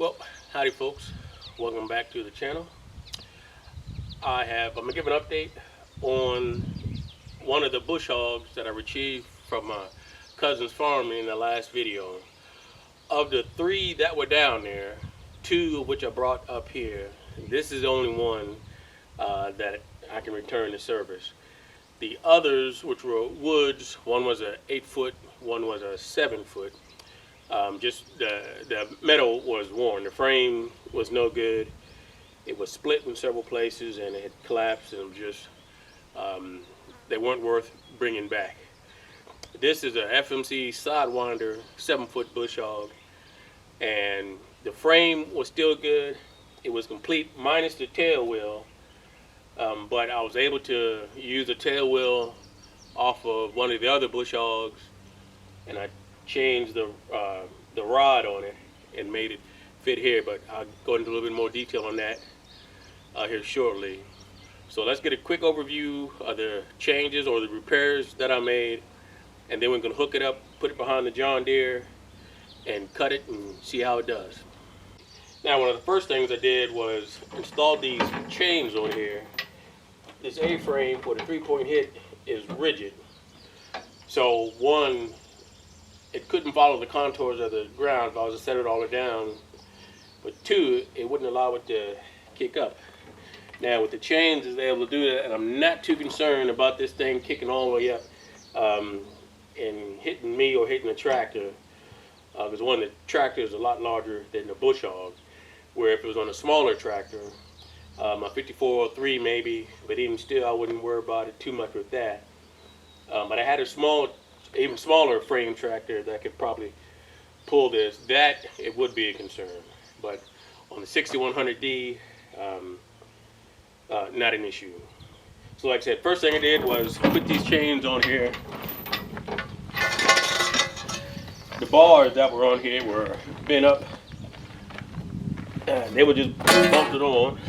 Well, howdy folks, welcome back to the channel. I'm gonna give an update on one of the bush hogs that I retrieved from my cousin's farm in the last video. Of the three that were down there, two of which I brought up here, this is the only one that I can return to service. The others, which were woods, one was a 8-foot, one was a 7-foot. Just the metal was worn. The frame was no good. It was split in several places and it had collapsed, and just they weren't worth bringing back. This is a FMC Sidewinder 7-foot bush hog, and the frame was still good. It was complete minus the tail wheel, but I was able to use the tail wheel off of one of the other bush hogs, and I changed the rod on it and made it fit here, but I'll go into a little bit more detail on that here shortly. So let's get a quick overview of the changes or the repairs that I made, and then we're going to hook it up, put it behind the John Deere, and cut it and see how it does. Now, one of the first things I did was install these chains on here. This A-frame for the 3-point hit is rigid, so one, it couldn't follow the contours of the ground if I was to set it all down, but two, it wouldn't allow it to kick up. Now with the chains, it's able to do that, and I'm not too concerned about this thing kicking all the way up and hitting me or hitting the tractor, because the tractor is a lot larger than the bush hog, where if it was on a smaller tractor, my 5403 maybe, but even still I wouldn't worry about it too much with that. But I had a even smaller frame tractor that could probably pull this. That it would be a concern, but on the 6100D, not an issue. So like I said, first thing I did was put these chains on here. The bars that were on here were bent up, they were just bolted on.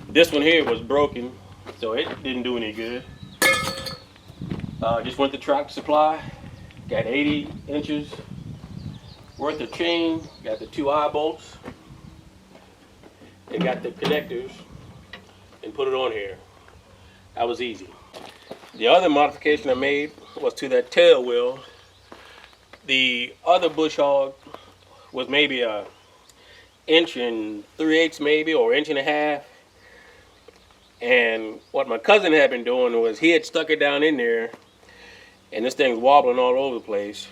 This one here was broken, so it didn't do any good. Just went to Tractor Supply, got 80 inches worth of chain, got the 2 eye bolts, and got the connectors, and put it on here. That was easy. The other modification I made was to that tail wheel. The other bush hog was maybe a 1 3/8 maybe, or 1.5 inches. And what my cousin had been doing was he had stuck it down in there, and this thing's wobbling all over the place.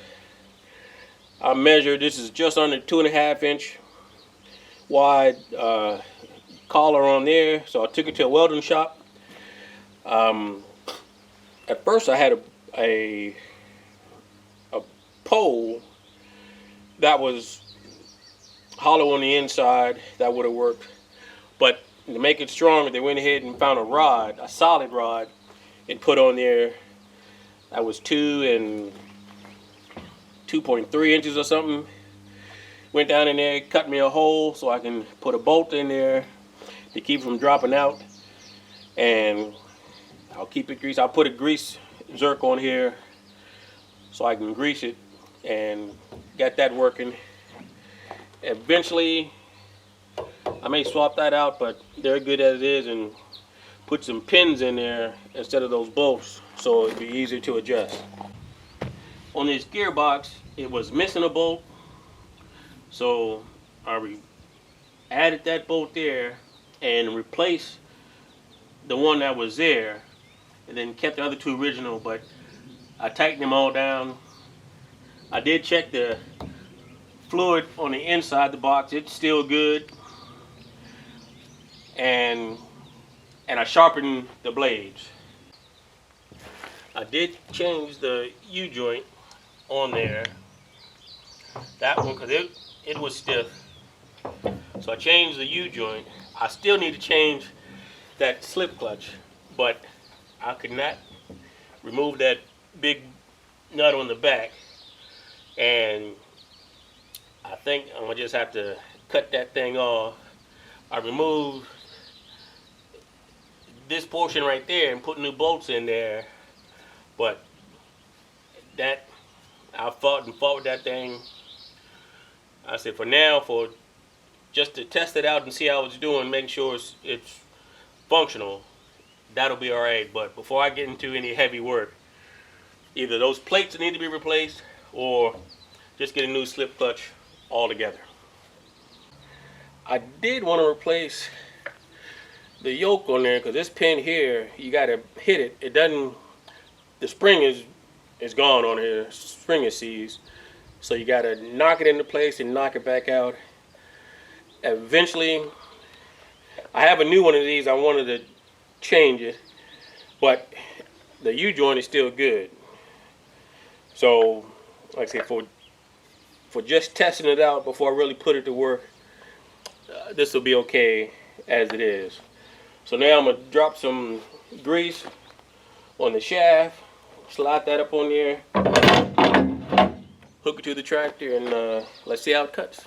I measured, this is just under 2.5 inch wide collar on there, so I took it to a welding shop. At first I had a pole that was hollow on the inside that would have worked, but to make it stronger, they went ahead and found a solid rod, and put on there. That was 2 and 2.3 inches or something. Went down in there, cut me a hole so I can put a bolt in there to keep it from dropping out, and I'll keep it greased. I'll put a grease zerk on here so I can grease it, and got that working. Eventually I may swap that out, but they're good as it is, and put some pins in there instead of those bolts so it'd be easier to adjust. On this gearbox, it was missing a bolt, so I added that bolt there and replaced the one that was there, and then kept the other 2 original, but I tightened them all down. I did check the fluid on the inside the box, it's still good, and I sharpened the blades. I did change the U-joint on there, that one, because it was stiff, so I changed the U-joint. I still need to change that slip clutch, but I could not remove that big nut on the back, and I think I'm gonna just have to cut that thing off. I removed this portion right there and put new bolts in there, but I fought with that thing. I said, for now, for just to test it out and see how it's doing, make sure it's functional, that'll be alright. But before I get into any heavy work, either those plates need to be replaced or just get a new slip clutch altogether. I did want to replace the yoke on there because this pin here, you got to hit it. It doesn't, the spring is gone on here. Spring is seized. So you got to knock it into place and knock it back out. Eventually, I have a new one of these. I wanted to change it, but the U-joint is still good. So, like I said, for just testing it out before I really put it to work, this will be okay as it is. So now I'm going to drop some grease on the shaft, slide that up on there, hook it to the tractor, and let's see how it cuts.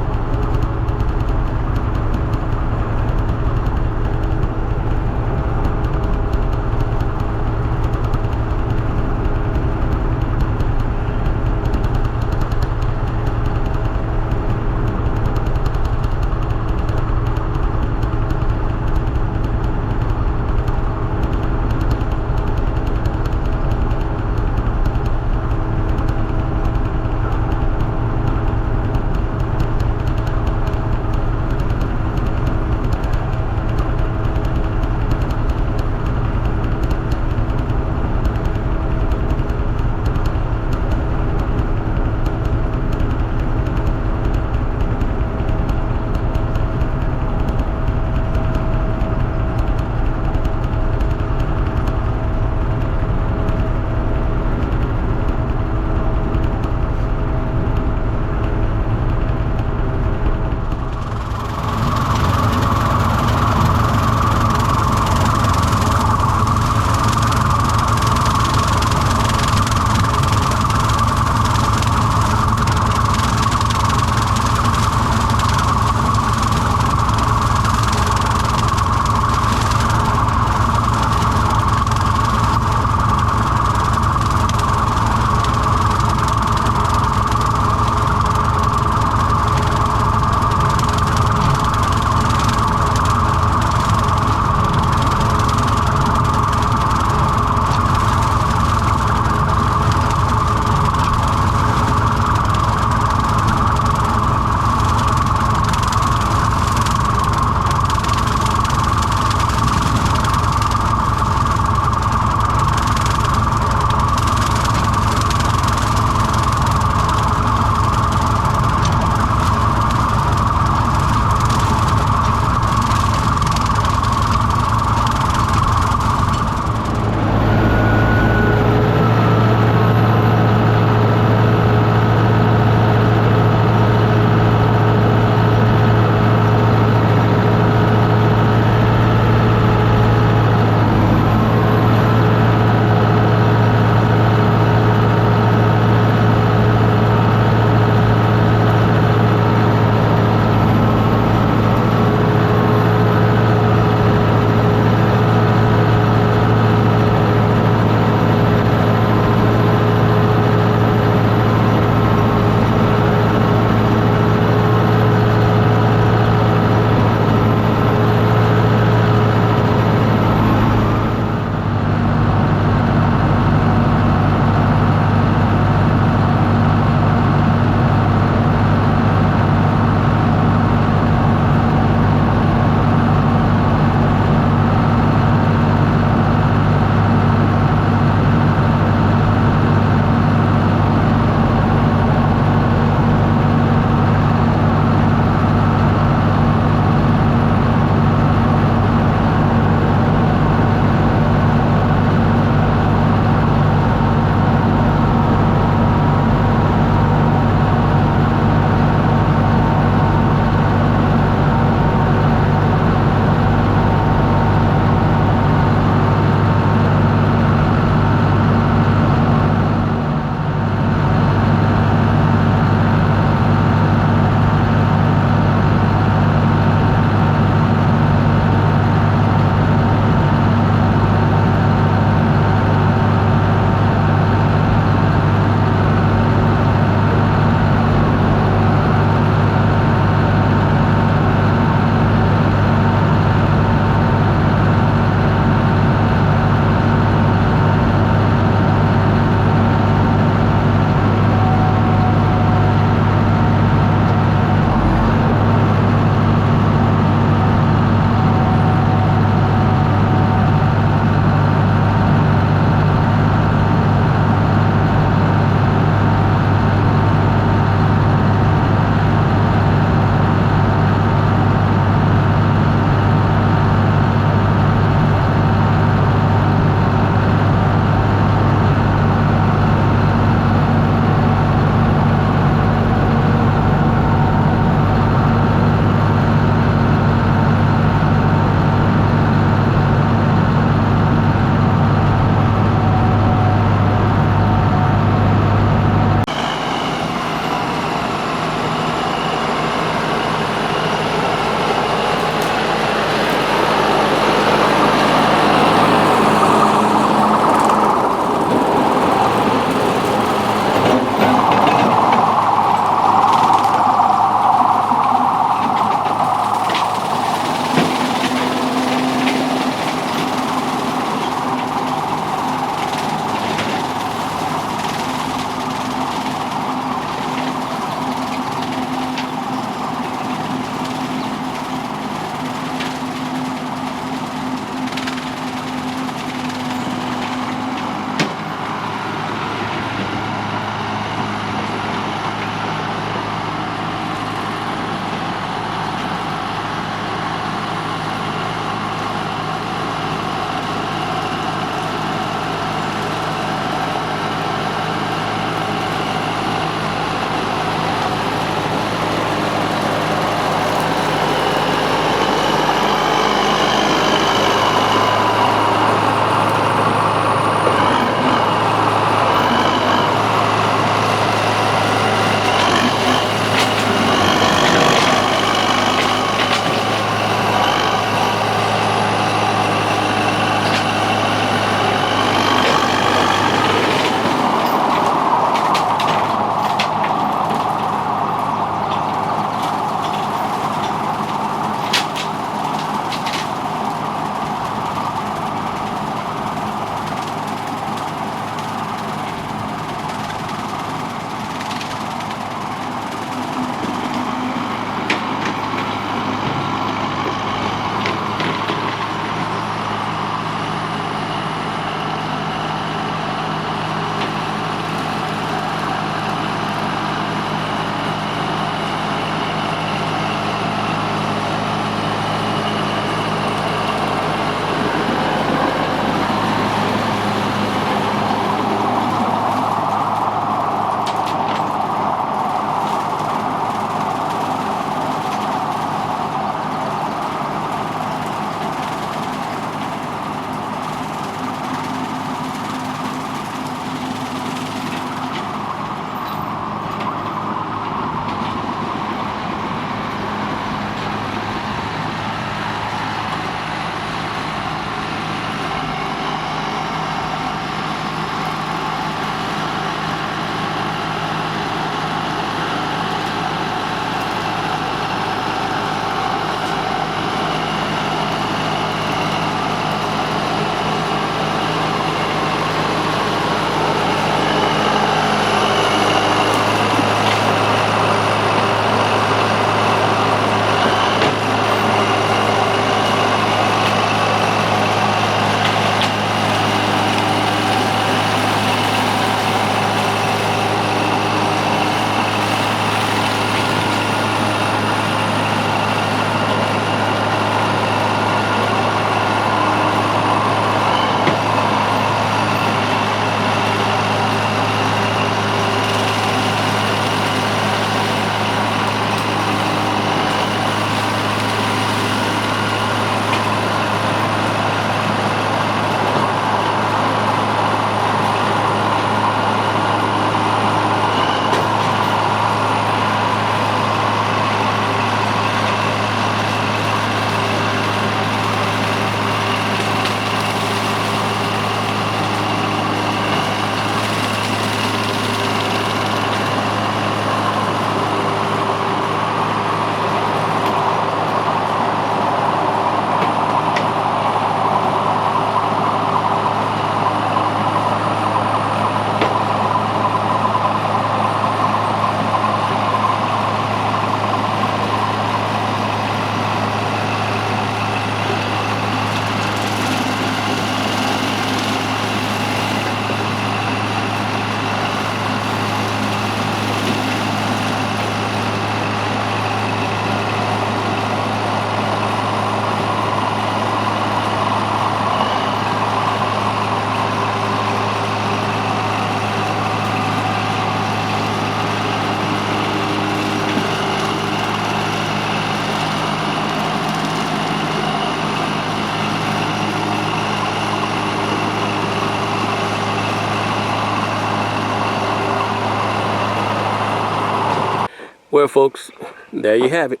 Well, folks, there you have it.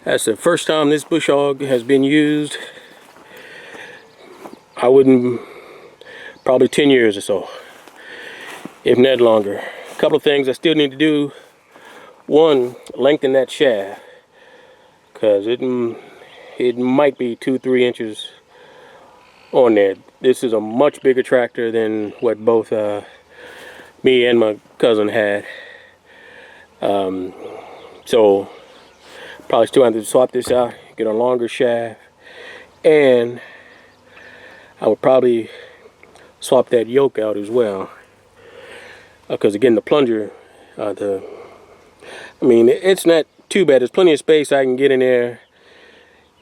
That's the first time this bush hog has been used. I wouldn't, probably 10 years or so, if not longer. A couple of things I still need to do. One, lengthen that shaft, because it might be 2-3 inches on there. This is a much bigger tractor than what both me and my cousin had. So probably still have to swap this out, get a longer shaft, and I would probably swap that yoke out as well, because again, the plunger, I mean, it's not too bad. There's plenty of space I can get in there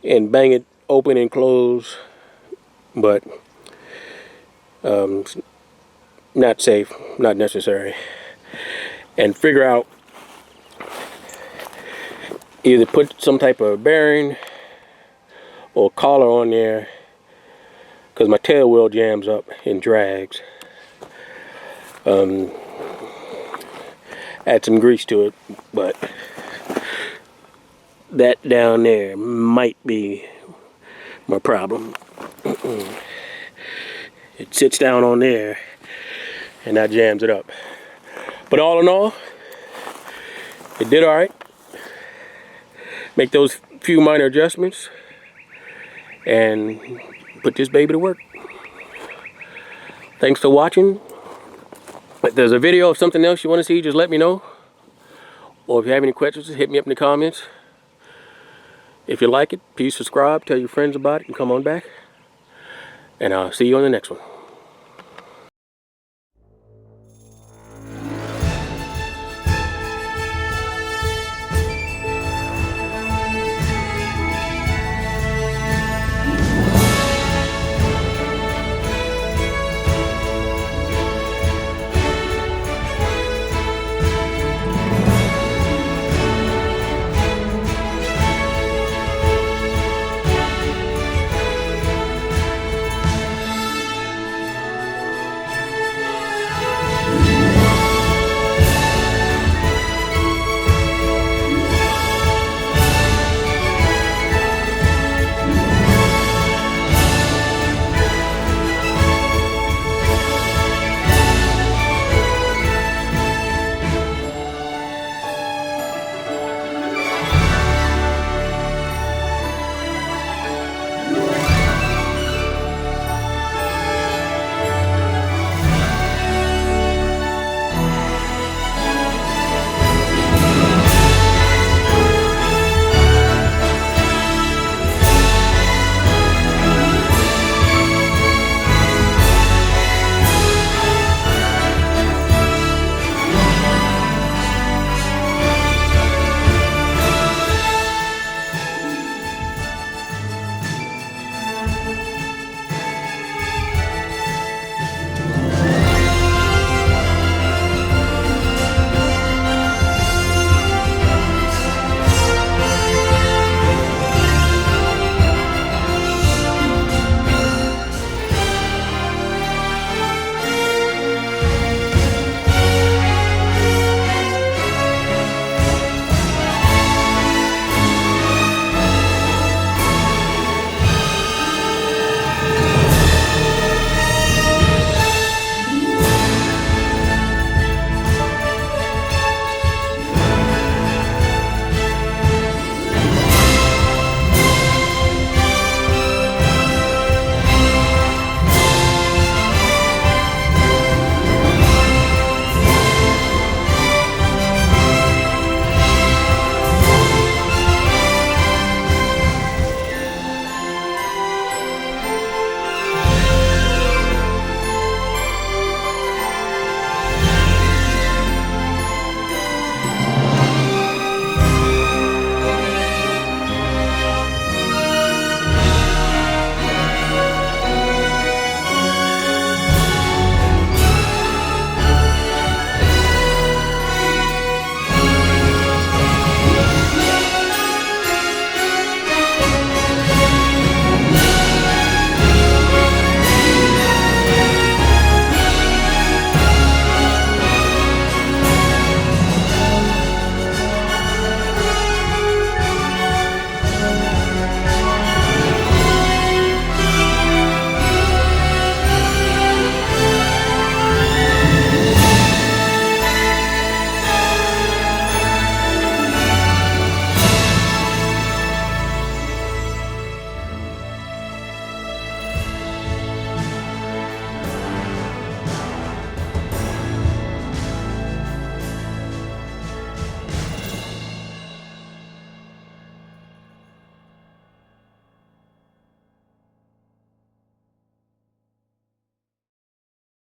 and bang it open and close, but not safe, not necessary. And figure out, either put some type of bearing or collar on there, because my tail wheel jams up and drags. Add some grease to it, but that down there might be my problem. It sits down on there and that jams it up. But all in all, it did all right. Make those few minor adjustments and put this baby to work. Thanks for watching. If there's a video of something else you want to see, just let me know. Or if you have any questions, hit me up in the comments. If you like it, please subscribe, tell your friends about it, and come on back. And I'll see you on the next one.